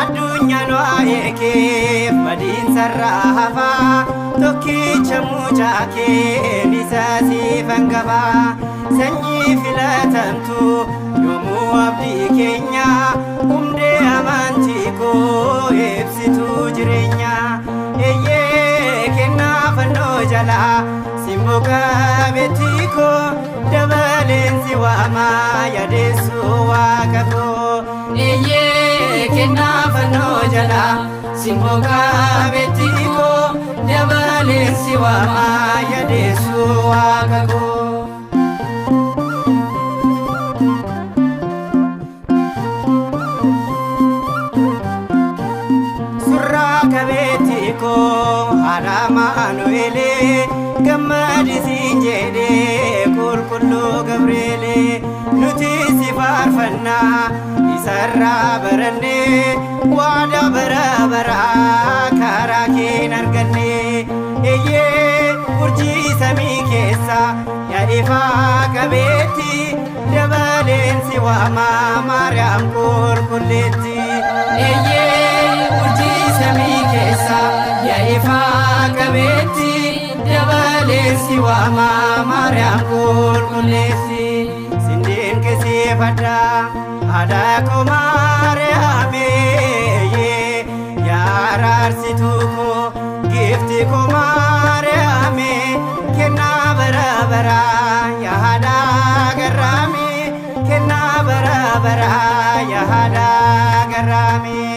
addunyaa noo'eekeef badiin sarraafa tokkicha mucaa kee isa siifan qaba sanyii filatamtu yoomuu abdii keenya hundee amantii koo ibsituu jireenya eeyyee kennaa fannoo jalaa simboo qabeettii koo dabaleen si waamaa yaadessuu waaqa koo eeyyee kennaa fannoo jalaa simboo qabeettii koo dabaleen si waamaa yaadessuu waaqa koo. Kabetiko Manuele gammadisiin jedhee qulqulluu Gabreele nuti si faarfannaa isarraa barannee waadaa bara baraa karaa keen arganne eeyyee urjii samii keessa yaa ifaa qabeetti dabaleen si waamaa Maariyaam qulqulleetti eeyyee urjii samii keessa yaa ifaa qabeetti dabaleen si waamaa Maariyaam qulqulleetti sindeen keessiifadha haadha koo Maariyaamee yaa araarsituu koo gifti koo Maariyaamee kennaa bara baraa yaa haadha garraamee kennaa bara baraa yaa haadha garraamee